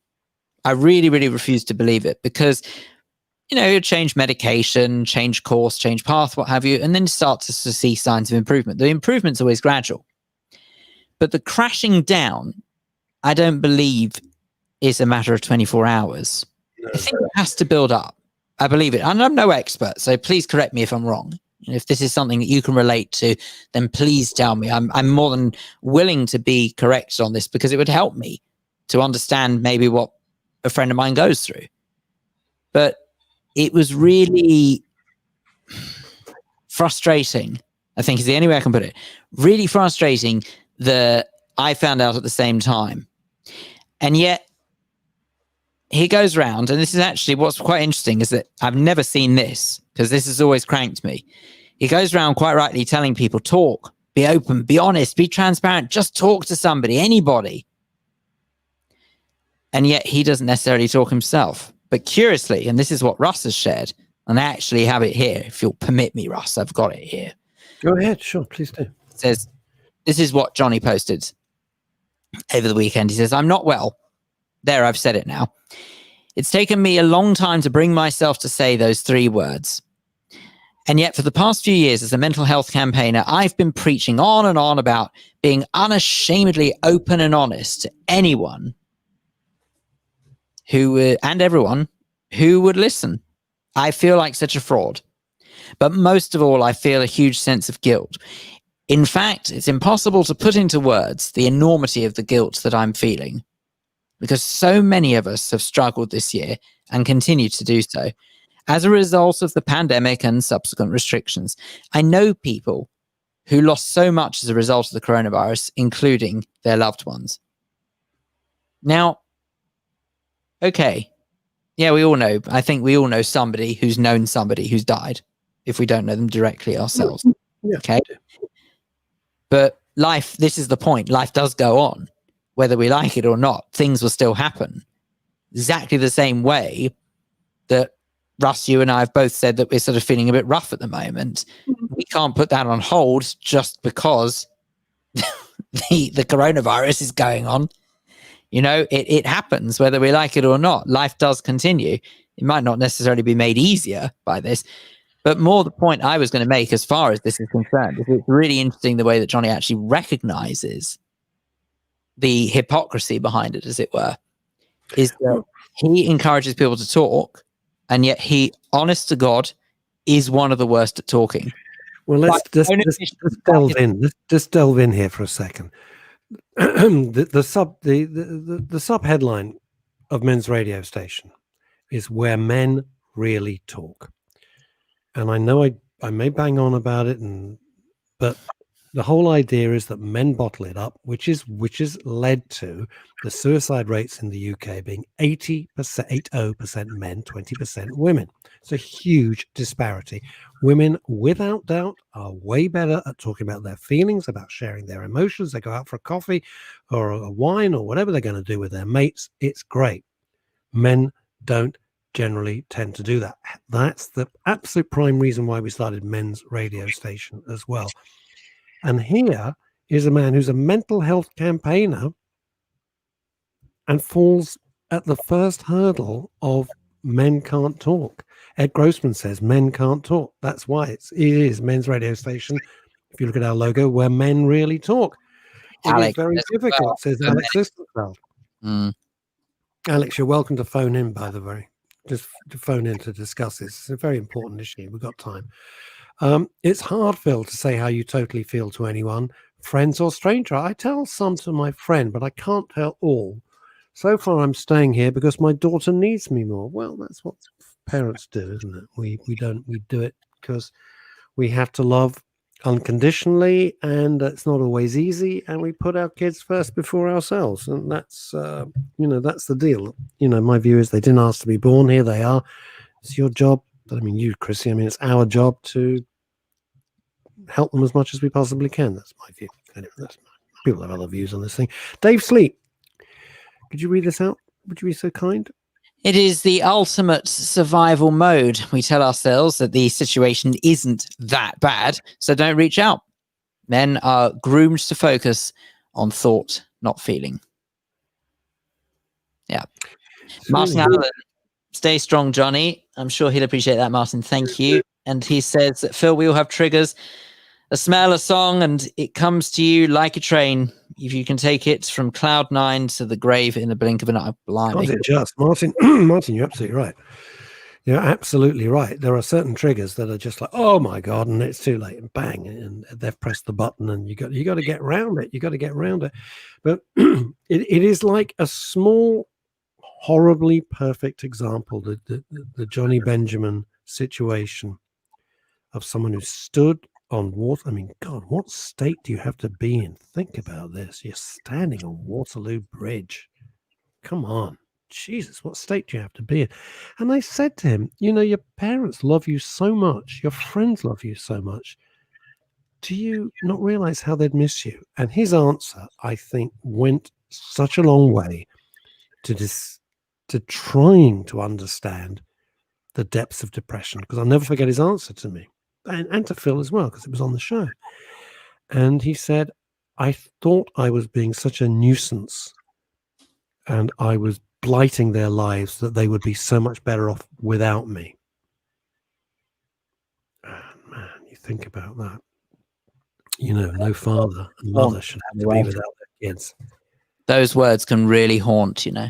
I really, really refuse to believe it because, you change medication, change course, change path, what have you, and then start to see signs of improvement. The improvement's always gradual. But the crashing down, I don't believe is a matter of 24 hours. I think it has to build up. I believe it. And I'm no expert, so please correct me if I'm wrong. If this is something that you can relate to, then please tell me. I'm more than willing to be corrected on this because it would help me to understand maybe what a friend of mine goes through. But it was really frustrating, I think is the only way I can put it. Really frustrating that I found out at the same time. And yet, he goes round, and this is actually what's quite interesting is that I've never seen this because this has always cranked me. He goes around quite rightly telling people, talk, be open, be honest, be transparent, just talk to somebody, anybody. And yet he doesn't necessarily talk himself. But curiously, and this is what Russ has shared, and I actually have it here. If you'll permit me, Russ, I've got it here. Go ahead. Sure, please do. It says, this is what Johnny posted over the weekend. He says, I'm not well. There, I've said it now. It's taken me a long time to bring myself to say those 3 words. And yet for the past few years as a mental health campaigner, I've been preaching on and on about being unashamedly open and honest to anyone who and everyone who would listen. I feel like such a fraud. But most of all, I feel a huge sense of guilt. In fact, it's impossible to put into words the enormity of the guilt that I'm feeling, because so many of us have struggled this year and continue to do so as a result of the pandemic and subsequent restrictions. I know people who lost so much as a result of the coronavirus, including their loved ones. Now, okay, yeah, we all know. I think we all know somebody who's known somebody who's died, if we don't know them directly ourselves. Yeah. Okay, but life, this is the point. Life does go on. Whether we like it or not, things will still happen. Exactly the same way that Russ, you and I have both said that we're sort of feeling a bit rough at the moment. We can't put that on hold just because the coronavirus is going on. It happens whether we like it or not. Life does continue. It might not necessarily be made easier by this, but more the point I was going to make as far as this is concerned is it's really interesting the way that Johnny actually recognizes the hypocrisy behind it, as it were, is that he encourages people to talk, and yet he, honest to God, is one of the worst at talking. Well, let's just delve in. Let's just delve in here for a second. the sub headline of Men's Radio Station is "Where Men Really Talk," and I know I may bang on about it, but the whole idea is that men bottle it up, which has led to the suicide rates in the UK being 80% men, 20% women. It's a huge disparity. Women, without doubt, are way better at talking about their feelings, about sharing their emotions. They go out for a coffee or a wine or whatever they're going to do with their mates. It's great. Men don't generally tend to do that. That's the absolute prime reason why we started Men's Radio Station as well. And here is a man who's a mental health campaigner and falls at the first hurdle of men can't talk. Ed Grossman says men can't talk. That's why it is Men's Radio Station. If you look at our logo, where men really talk. It is very difficult, says Alex Sistenfeld. Alex, you're welcome to phone in, by the way. Just to phone in to discuss this. It's a very important issue. We've got time. It's hard, Phil, to say how you totally feel to anyone, friends or stranger. I tell some to my friend, but I can't tell all. So far, I'm staying here because my daughter needs me more. Well, that's what parents do, isn't it? We do it because we have to love unconditionally, and it's not always easy. And we put our kids first before ourselves, and that's that's the deal. My view is they didn't ask to be born here. They are. It's your job. I mean, you, Chrissy. I mean, it's our job to help them as much as we possibly can. That's my view. Anyway, people have other views on this thing. Dave Sleep, could you read this out? Would you be so kind? It is the ultimate survival mode. We tell ourselves that the situation isn't that bad, so don't reach out. Men are groomed to focus on thought, not feeling. Yeah. Martin Allen, stay strong, Johnny. I'm sure he'll appreciate that, Martin. Thank you. And he says that, Phil, we all have triggers. A smell, a song, and it comes to you like a train. If you can take it from cloud 9 to the grave in the blink of an eye. Was it just, Martin? Martin, you're absolutely right. You're absolutely right. There are certain triggers that are just like, oh my God, and it's too late, and bang, and they've pressed the button, and you got to get around it. You got to get around it. But it is like a small, horribly perfect example, the Johnny Benjamin situation of someone who stood on water. I mean, God, what state do you have to be in? Think about this. You're standing on Waterloo Bridge. Come on. Jesus, what state do you have to be in? And I said to him, you know, your parents love you so much. Your friends love you so much. Do you not realize how they'd miss you? And his answer, I think, went such a long way to trying to understand the depths of depression, because I'll never forget his answer to me. And to Phil as well, because it was on the show. And he said, I thought I was being such a nuisance and I was blighting their lives that they would be so much better off without me. And man, you think about that. You know, no father and mother should have to be without their kids. Those words can really haunt, you know.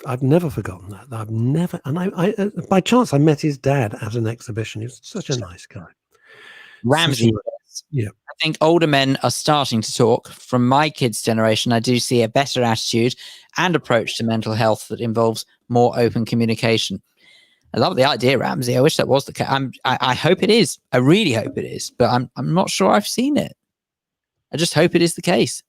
I've never forgotten that. I've never, and I by chance I met his dad at an exhibition. He was such a nice guy. Ramsey. Yeah. I think older men are starting to talk. From my kids' generation, I do see a better attitude and approach to mental health that involves more open communication. I love the idea, Ramsey. I wish that was the case. I hope it is. I really hope it is, but I'm not sure I've seen it. I just hope it is the case.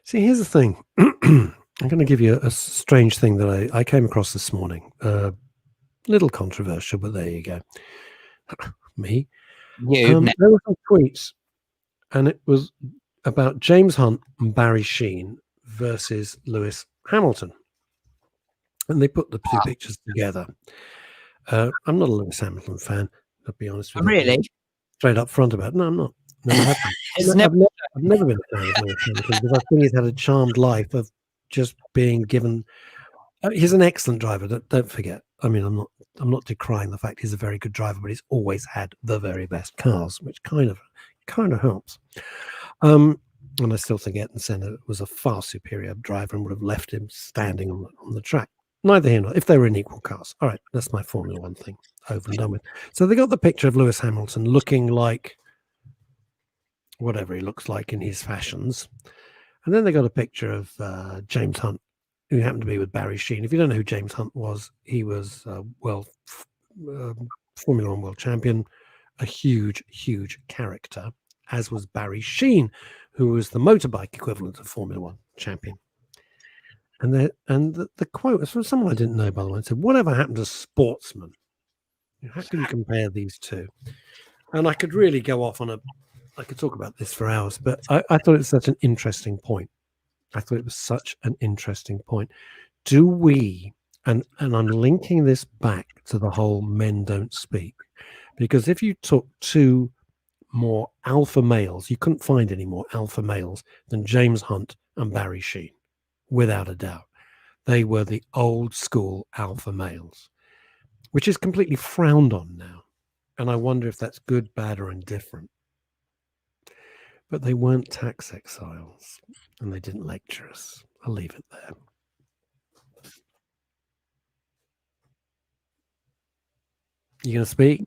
See, here's the thing. I'm going to give you a strange thing that I came across this morning. Little controversial, but there you go. Me. There were some tweets, and it was about James Hunt and Barry Sheen versus Lewis Hamilton. And they put the two pictures together. I'm not a Lewis Hamilton fan, to be honest with you. Really? Straight up front about it. No, I'm not. Never have been. I've never been a fan of Lewis Hamilton because I think he's had a charmed life of just being given. He's an excellent driver. Don't forget. I mean, I'm not decrying the fact he's a very good driver, but he's always had the very best cars, which kind of helps. And I still think Ayrton Senna was a far superior driver and would have left him standing on the track. Neither here nor if they were in equal cars. All right, that's my Formula One thing over and done with. So they got the picture of Lewis Hamilton looking like whatever he looks like in his fashions. And then they got a picture of James Hunt, who happened to be with Barry Sheen. If you don't know who James Hunt was, he was Formula One world champion, a huge, huge character, as was Barry Sheen, who was the motorbike equivalent of Formula One champion. And the quote was from someone I didn't know, by the way. It said, whatever happened to sportsmen? How can you compare these two? And I could really go off on I could talk about this for hours, but I thought it was such an interesting point. I thought it was such an interesting point. Do we, and I'm linking this back to the whole men don't speak, because if you took two more alpha males, you couldn't find any more alpha males than James Hunt and Barry Sheen, without a doubt. They were the old school alpha males, which is completely frowned on now. And I wonder if that's good, bad, or indifferent. But they weren't tax exiles, and they didn't lecture us. I'll leave it there. You going to speak?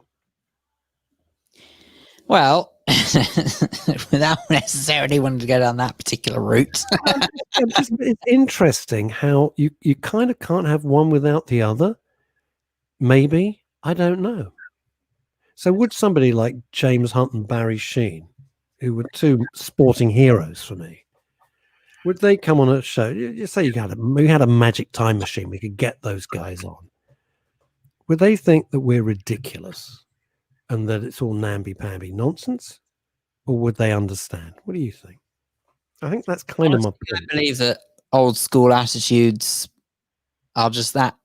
Well, without necessarily wanting to go down that particular route. It's interesting how you kind of can't have one without the other. Maybe. I don't know. So would somebody like James Hunt and Barry Sheen, who were two sporting heroes for me, would they come on a show? You say we had a magic time machine, we could get those guys on. Would they think that we're ridiculous and that it's all namby-pamby nonsense? Or would they understand? What do you think? I think that's kind of my point. I believe that old school attitudes are just that.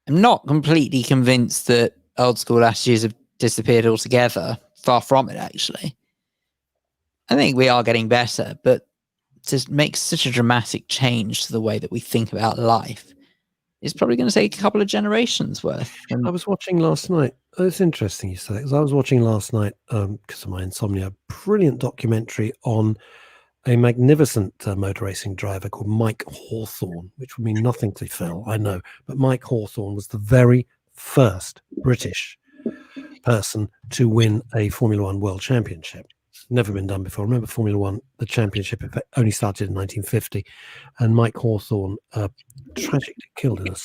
I'm not completely convinced that old school attitudes have disappeared altogether. Far from it, actually. I think we are getting better, but to make such a dramatic change to the way that we think about life is probably going to take a couple of generations worth. I was watching last night. It's interesting you say that, because I was watching last night, because of my insomnia, a brilliant documentary on a magnificent motor racing driver called Mike Hawthorne, which would mean nothing to Phil, I know. But Mike Hawthorne was the very first British person to win a Formula One World Championship. Never been done before. Remember, Formula One, the championship only started in 1950, and Mike Hawthorne tragically killed in a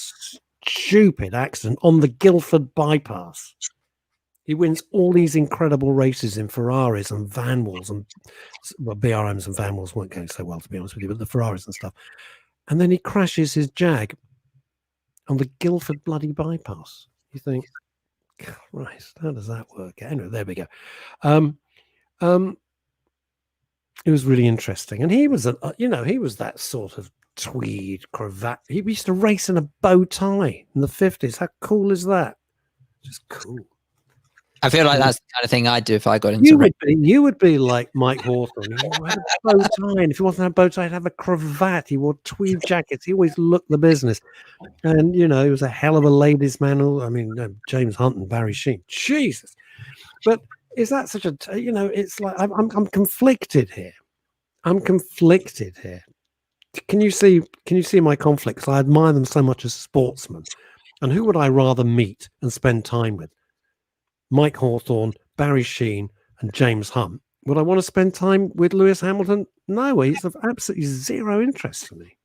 stupid accident on the Guildford bypass. He wins all these incredible races in Ferraris and Van Walls, and well, BRMs and Van Walls weren't going so well, to be honest with you, but the Ferraris and stuff. And then he crashes his Jag on the Guildford bloody bypass. You think, Christ, how does that work? Anyway, there we go. It was really interesting, and he was he was that sort of tweed cravat. He used to race in a bow tie in the 50s. How cool is that? Just cool. I feel like that's the kind of thing I'd do if I got into you would be like Mike Hawthorne. You had a bow tie, and if he wasn't have a bow tie, he'd have a cravat. He wore tweed jackets. He always looked the business, and he was a hell of a ladies' man. I mean, James Hunt and Barry Sheen. Jesus, but. Is that such a, it's like, I'm conflicted here. I'm conflicted here. Can you see my conflicts? I admire them so much as sportsmen. And who would I rather meet and spend time with? Mike Hawthorne, Barry Sheen, and James Hunt. Would I want to spend time with Lewis Hamilton? No, he's of absolutely zero interest in me.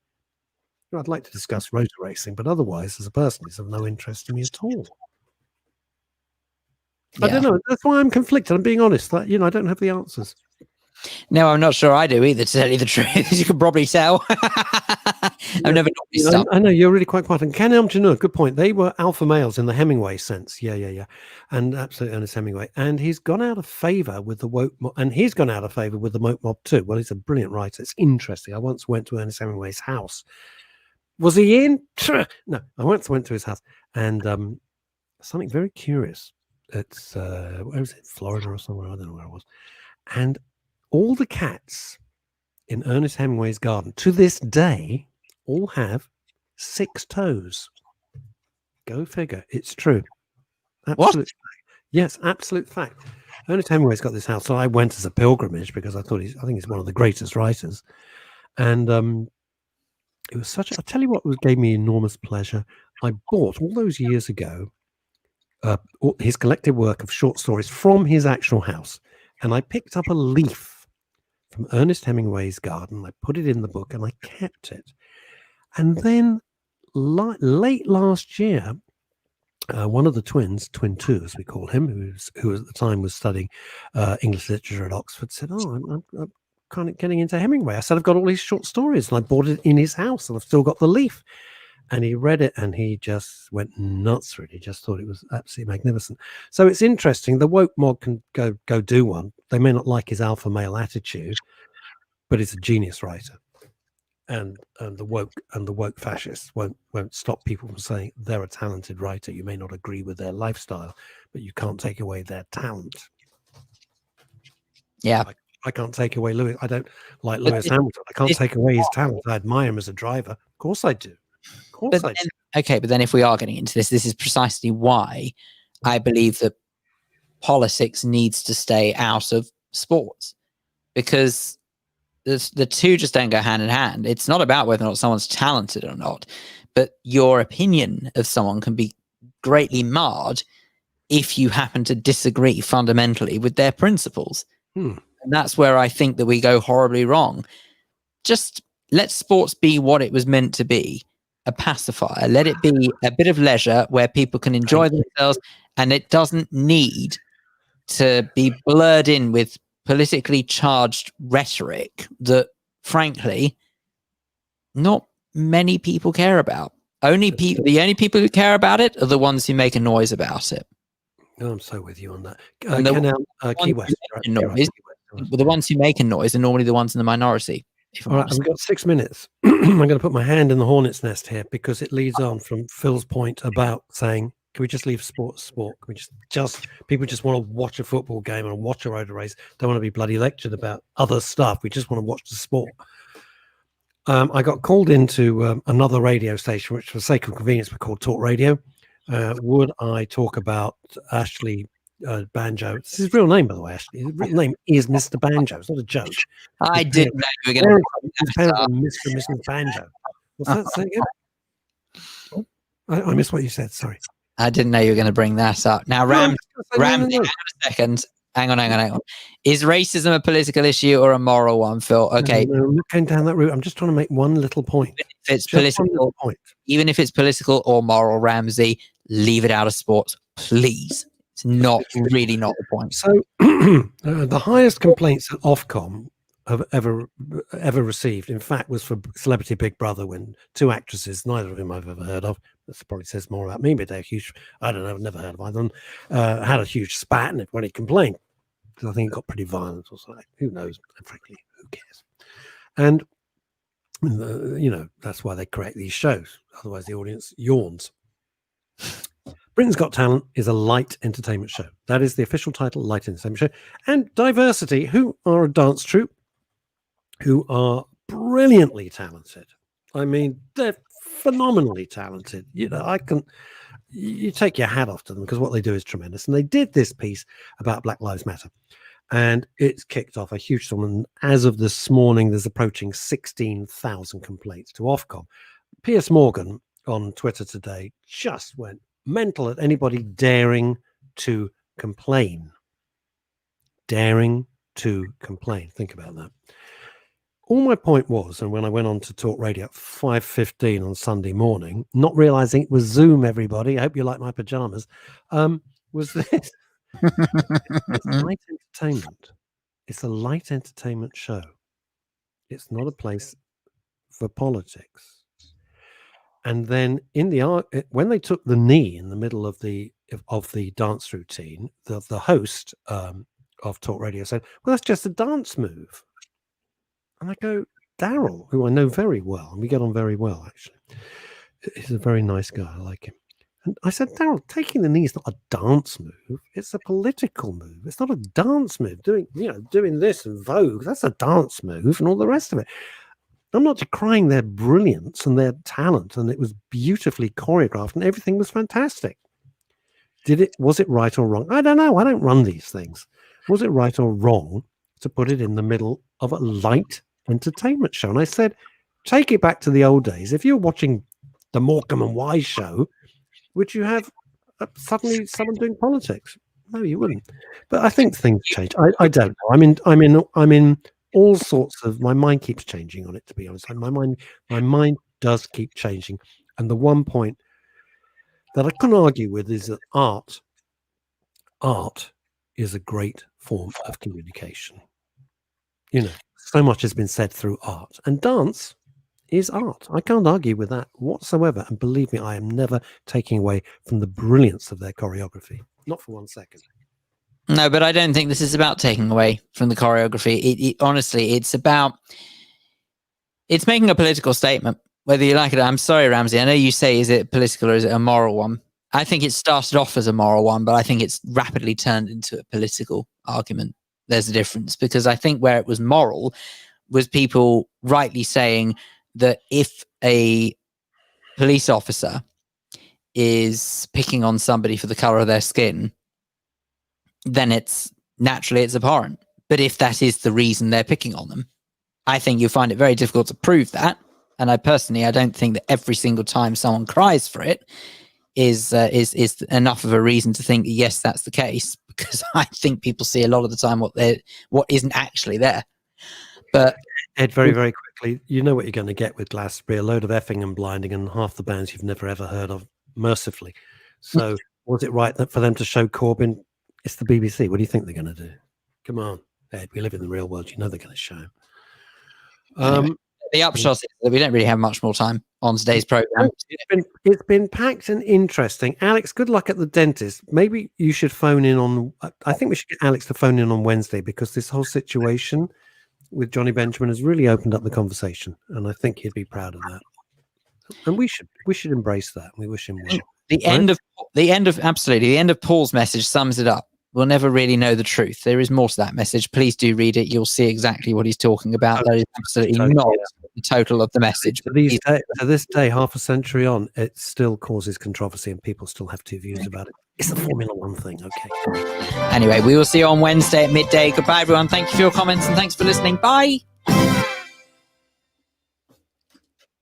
I'd like to discuss rotor racing, but otherwise, as a person, he's of no interest in me at all. Yeah. I don't know. That's why I'm conflicted. I'm being honest. Like, I don't have the answers. No, I'm not sure I do either, to tell you the truth. As you can probably tell. I've never I know you're really quite quiet. And Ken Elmjanur, good point. They were alpha males in the Hemingway sense. Yeah. And absolutely Ernest Hemingway. And he's gone out of favor with the woke mob, and he's gone out of favor with the woke mob too. Well, he's a brilliant writer. It's interesting. I once went to Ernest Hemingway's house. Was he in? No, I once went to his house, and something very curious. It's where was it? Florida or somewhere? I don't know where it was. And all the cats in Ernest Hemingway's garden to this day all have 6 toes. Go figure. It's true. Absolute fact. Yes, absolute fact. Ernest Hemingway's got this house. So I went as a pilgrimage because I think he's one of the greatest writers. And it was I'll tell you what gave me enormous pleasure. I bought all those years ago his collected work of short stories from his actual house, and I picked up a leaf from Ernest Hemingway's garden. I put it in the book, and I kept it. And then late last year, one of the twins, Twin 2, as we call him, who at the time was studying English literature at Oxford, said, I'm kind of getting into Hemingway. I said, I've got all these short stories, and I bought it in his house, and I've still got the leaf. And he read it, and he just went nuts for it. He just thought it was absolutely magnificent. So it's interesting. The woke mob can go do one. They may not like his alpha male attitude, but he's a genius writer. And the woke fascists won't stop people from saying they're a talented writer. You may not agree with their lifestyle, but you can't take away their talent. Yeah. I can't take away Lewis. I don't like Lewis Hamilton. I can't take away his talent. I admire him as a driver. Of course I do. But then if we are getting into this is precisely why I believe that politics needs to stay out of sports, because the two just don't go hand in hand. It's not about whether or not someone's talented or not, but your opinion of someone can be greatly marred if you happen to disagree fundamentally with their principles. And that's where I think that we go horribly wrong. Just let sports be what it was meant to be. A pacifier. Let it be a bit of leisure where people can enjoy themselves, and it doesn't need to be blurred in with politically charged rhetoric that, frankly, not many people care about. The only people who care about it are the ones who make a noise about it. Oh, I'm so with you on that. The ones who make a noise are normally the ones in the minority. All right, I've got 6 minutes. I'm going to put my hand in the hornet's nest here because it leads on from Phil's point about saying, can we just leave sport? Can we just people just want to watch a football game and watch a road race? Don't want to be bloody lectured about other stuff. We just want to watch the sport. I got called into another radio station, which for the sake of convenience we called Talk Radio. Would I talk about Ashley Banjo? It's his real name, by the way. Ashley. His real name is Mr. Banjo. It's not a joke. I didn't know you were going to bring that up. Mr. and Mrs. Banjo. What's that? Say again? I missed what you said. Sorry. I didn't know you were going to bring that up. Now, Ramsey, hang on a second. Hang on. Is racism a political issue or a moral one, Phil? Okay. No, I'm not going down that route. I'm just trying to make one little point. If it's political, even if it's political or moral, Ramsey, leave it out of sports, please. It's really not the point. So the highest complaints that Ofcom have ever received, in fact, was for Celebrity Big Brother, when two actresses, neither of whom I've ever heard of, this probably says more about me, but they're huge. I don't know, I've never heard of either of them, had a huge spat, and everybody complained because I think it got pretty violent or something. Who knows? And frankly, who cares? And that's why they create these shows. Otherwise, the audience yawns. Britain's Got Talent is a light entertainment show. That is the official title, light entertainment show. And Diversity, who are a dance troupe, who are brilliantly talented. I mean, they're phenomenally talented. You take your hat off to them because what they do is tremendous. And they did this piece about Black Lives Matter. And it's kicked off a huge storm. And as of this morning, there's approaching 16,000 complaints to Ofcom. Piers Morgan on Twitter today just went mental at anybody daring to complain. Daring to complain. Think about that. All my point was, and when I went on to Talk Radio at 5:15 on Sunday morning, not realizing it was Zoom, everybody, I hope you like my pajamas, was this. It's light entertainment. It's a light entertainment show. It's not a place for politics. And then when they took the knee in the middle of the dance routine, the host of Talk Radio said, well, that's just a dance move. And I go, Daryl, who I know very well, and we get on very well, actually. He's a very nice guy. I like him. And I said, Daryl, taking the knee is not a dance move. It's a political move. It's not a dance move. Doing this and Vogue, that's a dance move and all the rest of it. I'm not decrying their brilliance and their talent, and it was beautifully choreographed and everything was fantastic. Was it right or wrong? I don't know. I don't run these things. Was it right or wrong to put it in the middle of a light entertainment show? And I said, take it back to the old days. If you're watching the Morecambe and Wise show, would you have suddenly someone doing politics? No, you wouldn't. But I think things change. I don't know. I'm in all sorts of. My mind keeps changing on it. To be honest, my mind does keep changing. And the one point that I couldn't argue with is that art is a great form of communication. So much has been said through art, and dance is art. I can't argue with that whatsoever. And believe me, I am never taking away from the brilliance of their choreography. Not for 1 second. No, but I don't think this is about taking away from the choreography. Honestly, it's making a political statement, whether you like it. I'm sorry, Ramsey. I know you say, is it political or is it a moral one? I think it started off as a moral one, but I think it's rapidly turned into a political argument. There's a difference, because I think where it was moral was people rightly saying that if a police officer is picking on somebody for the color of their skin, then it's abhorrent. But if that is the reason they're picking on them, I think you find it very difficult to prove that. And I don't think that every single time someone cries for it is enough of a reason to think, yes, that's the case, because I think people see a lot of the time what isn't actually there. But Ed, very, very quickly, you know what you're going to get with Glastonbury: a load of effing and blinding and half the bands you've never ever heard of, mercifully. So was it right for them to show Corbyn? It's the BBC. What do you think they're going to do? Come on, Ed, we live in the real world. You know they're going to show him. Anyway, the upshot is that we don't really have much more time on today's program. It's been packed and interesting. Alex, good luck at the dentist. Maybe you should phone in on. I think we should get Alex to phone in on Wednesday, because this whole situation with Johnny Benjamin has really opened up the conversation, and I think he'd be proud of that. And we should embrace that. We wish him well. The end of Paul's message sums it up. We'll never really know the truth. There is more to that message. Please do read it. You'll see exactly what he's talking about. That is absolutely not the total of the message. To this day, half a century on, it still causes controversy and people still have two views about it. It's the Formula One thing, okay? Anyway, we will see you on Wednesday at midday. Goodbye, everyone. Thank you for your comments and thanks for listening. Bye.